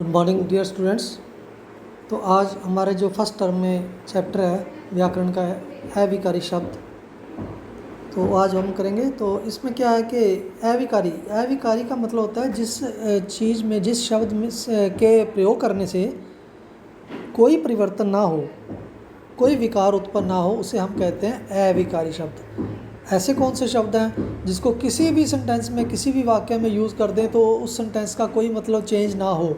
Good morning dear students. तो आज हमारे जो फर्स्ट टर्म में चैप्टर है व्याकरण का है अविकारी शब्द। तो आज हम करेंगे। तो इसमें क्या है कि अविकारी का मतलब होता है जिस चीज़ में जिस शब्द में के प्रयोग करने से कोई परिवर्तन ना हो, कोई विकार उत्पन्न ना हो, उसे हम कहते हैं अविकारी शब्द। ऐसे कौन से शब्द हैं जिसको किसी भी सेंटेंस में किसी भी वाक्य में यूज़ कर दें तो उस सेंटेंस का कोई मतलब चेंज ना हो।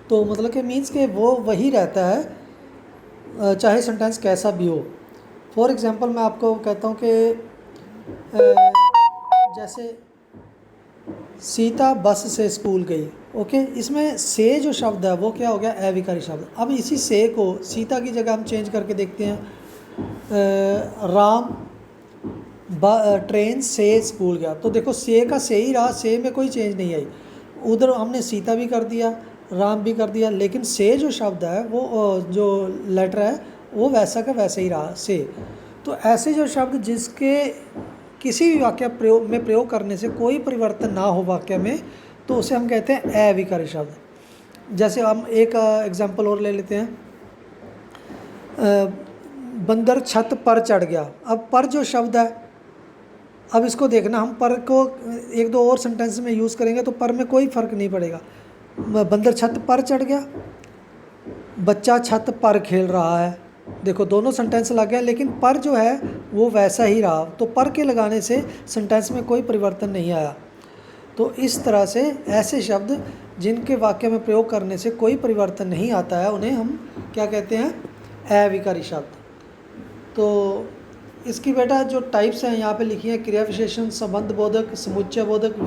तो मतलब कि मीन्स के वो वही रहता है चाहे सेंटेंस कैसा भी हो। फॉर एग्ज़ाम्पल मैं आपको कहता हूँ कि जैसे सीता बस से स्कूल गई। ओके, इसमें से जो शब्द है वो क्या हो गया, अविकारी शब्द। अब इसी से को सीता की जगह हम चेंज करके देखते हैं। राम ट्रेन से स्कूल गया। तो देखो से का से ही रहा, से में कोई चेंज नहीं आई। उधर हमने सीता भी कर दिया, राम भी कर दिया, लेकिन से जो शब्द है वो जो लेटर है वो वैसा का वैसे ही रहा से। तो ऐसे जो शब्द जिसके किसी भी वाक्य प्रयोग करने से कोई परिवर्तन ना हो वाक्य में, तो उसे हम कहते हैं अविकारी शब्द। जैसे हम एक एग्जांपल और ले लेते हैं। बंदर छत पर चढ़ गया। अब पर जो शब्द है, अब इसको देखना, हम पर को एक दो और सेंटेंस में यूज़ करेंगे तो पर में कोई फ़र्क नहीं पड़ेगा। बंदर छत पर चढ़ गया, बच्चा छत पर खेल रहा है। देखो दोनों सेंटेंस लग गया, लेकिन पर जो है वो वैसा ही रहा। तो पर के लगाने से सेंटेंस में कोई परिवर्तन नहीं आया। तो इस तरह से ऐसे शब्द जिनके वाक्य में प्रयोग करने से कोई परिवर्तन नहीं आता है उन्हें हम क्या कहते हैं, अविकारी शब्द। तो इसकी बेटा जो टाइप्स हैं यहाँ पे लिखी हैं, क्रिया विशेषण, संबंध बोधक, समुच्चय बोधक,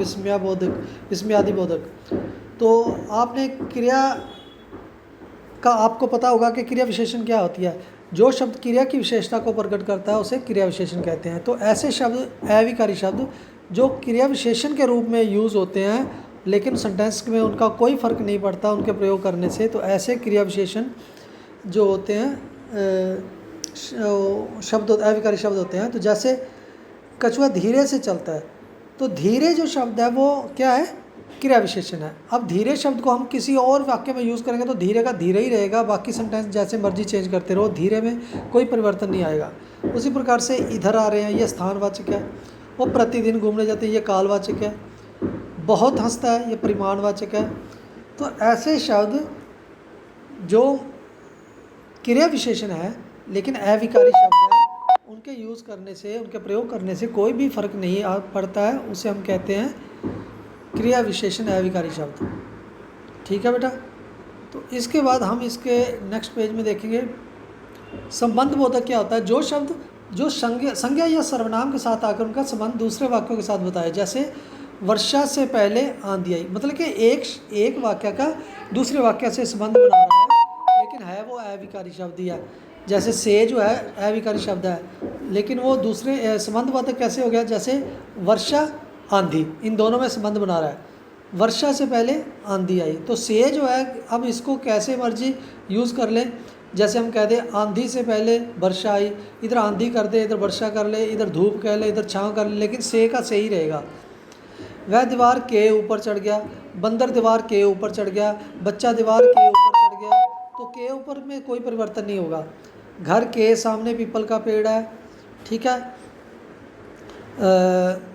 विस्मयादि बोधक। तो आपने क्रिया का आपको पता होगा कि क्रिया विशेषण क्या होती है। जो शब्द क्रिया की विशेषता को प्रकट करता है उसे क्रिया विशेषण कहते हैं। तो ऐसे शब्द अविकारी शब्द जो क्रिया विशेषण के रूप में यूज़ होते हैं लेकिन सेंटेंस में उनका कोई फ़र्क नहीं पड़ता उनके प्रयोग करने से, तो ऐसे क्रिया विशेषण जो होते हैं शब्द अविकारी शब्द होते हैं। तो जैसे कछुआ धीरे से चलता है, तो धीरे जो शब्द है वो क्या है, क्रिया विशेषण है। अब धीरे शब्द को हम किसी और वाक्य में यूज़ करेंगे तो धीरे का धीरे ही रहेगा, बाकी सेंटेंस जैसे मर्जी चेंज करते रहो, धीरे में कोई परिवर्तन नहीं आएगा। उसी प्रकार से इधर आ रहे हैं, ये स्थानवाचक है। वो प्रतिदिन घूमने जाते हैं, ये कालवाचक है। बहुत हंसता है, ये परिमाणवाचक है। तो ऐसे शब्द जो क्रिया विशेषण है लेकिन अविकारी शब्द है, उनके यूज़ करने से, उनके प्रयोग करने से कोई भी फर्क नहीं पड़ता है, उसे हम कहते हैं क्रिया विशेषण अविकारी शब्द। ठीक है बेटा। तो इसके बाद हम इसके नेक्स्ट पेज में देखेंगे संबंध बोधक क्या होता है। जो शब्द जो संज्ञा या सर्वनाम के साथ आकर उनका संबंध दूसरे वाक्यों के साथ बताए। जैसे वर्षा से पहले आंधी आई, मतलब कि एक वाक्य का दूसरे वाक्य से संबंध बना रहा है लेकिन है वो अविकारी शब्द ही है। जैसे से जो है अविकारी शब्द है, लेकिन वो दूसरे संबंध बोधक कैसे हो गया, जैसे वर्षा आंधी, इन दोनों में संबंध बना रहा है। वर्षा से पहले आंधी आई, तो से जो है अब इसको कैसे मर्जी यूज़ कर लें। जैसे हम कह दें आंधी से पहले वर्षा आई, इधर आंधी कर दे, इधर वर्षा कर ले, इधर धूप कह ले, इधर छाँव कर ले, लेकिन से का से ही रहेगा। वह दीवार के ऊपर चढ़ गया, बंदर दीवार के ऊपर चढ़ गया, बच्चा दीवार के ऊपर चढ़ गया। तो के ऊपर में कोई परिवर्तन नहीं होगा। घर के सामने पीपल का पेड़ है, ठीक है।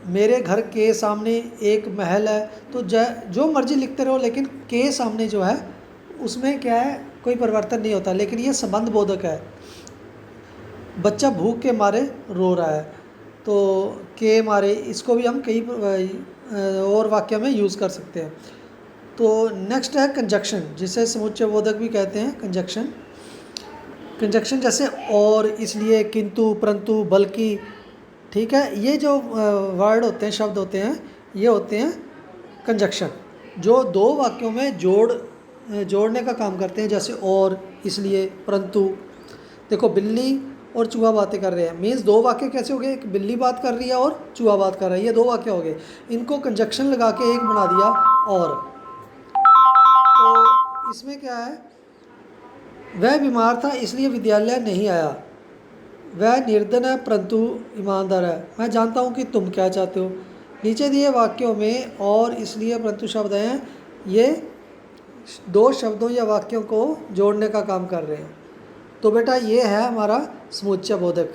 मेरे घर के सामने एक महल है। तो जो मर्जी लिखते रहो, लेकिन के सामने जो है उसमें क्या है, कोई परिवर्तन नहीं होता, लेकिन ये संबंध बोधक है। बच्चा भूख के मारे रो रहा है, तो के मारे, इसको भी हम कई और वाक्य में यूज़ कर सकते हैं। तो नेक्स्ट है कंजक्शन, जिसे समुच्चय बोधक भी कहते हैं। कंजक्शन जैसे और, इसलिए, किंतु, परंतु, बल्कि, ठीक है। ये जो वर्ड होते हैं, शब्द होते हैं, ये होते हैं कंजक्शन, जो दो वाक्यों में जोड़ने का काम करते हैं। जैसे और, इसलिए, परंतु। देखो बिल्ली और चूहा बातें कर रहे हैं, मीन्स दो वाक्य कैसे हो गए, एक बिल्ली बात कर रही है और चूहा बात कर रहा है, ये दो वाक्य हो गए। इनको कंजक्शन लगा के एक बना दिया और। तो इसमें क्या है, वह बीमार था इसलिए विद्यालय नहीं आया, वह निर्धन है परंतु ईमानदार है, मैं जानता हूँ कि तुम क्या चाहते हो। नीचे दिए वाक्यों में और, इसलिए, परंतु शब्द हैं, ये दो शब्दों या वाक्यों को जोड़ने का काम कर रहे हैं। तो बेटा ये है हमारा समुच्चय बोधक।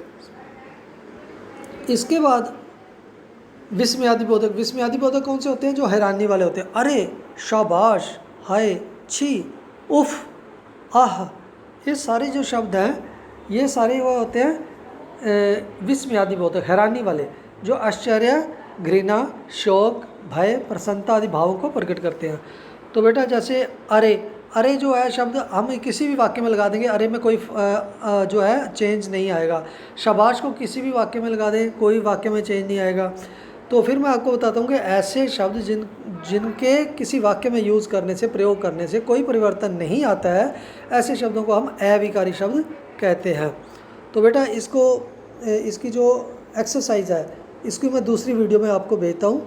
इसके बाद विस्मयादि बोधक। विस्मयादि बोधक कौन से होते हैं? जो हैरानी वाले होते हैं। अरे, शाबाश, हाय, छी, उफ, आह, ये सारे जो शब्द हैं ये सारे वो होते हैं विस्मयादि बोधक, हैरानी वाले, जो आश्चर्य, घृणा, शोक, भय, प्रसन्नता आदि भावों को प्रकट करते हैं। तो बेटा जैसे अरे, अरे जो है शब्द हम किसी भी वाक्य में लगा देंगे, अरे में कोई जो है चेंज नहीं आएगा। शाबाश को किसी भी वाक्य में लगा दें, कोई वाक्य में चेंज नहीं आएगा। तो फिर मैं आपको बताता हूँ कि ऐसे शब्द जिनके किसी वाक्य में यूज़ करने से, प्रयोग करने से कोई परिवर्तन नहीं आता है, ऐसे शब्दों को हम अविकारी शब्द कहते हैं। तो बेटा इसको इसकी जो एक्सरसाइज है इसकी मैं दूसरी वीडियो में आपको भेजता हूँ।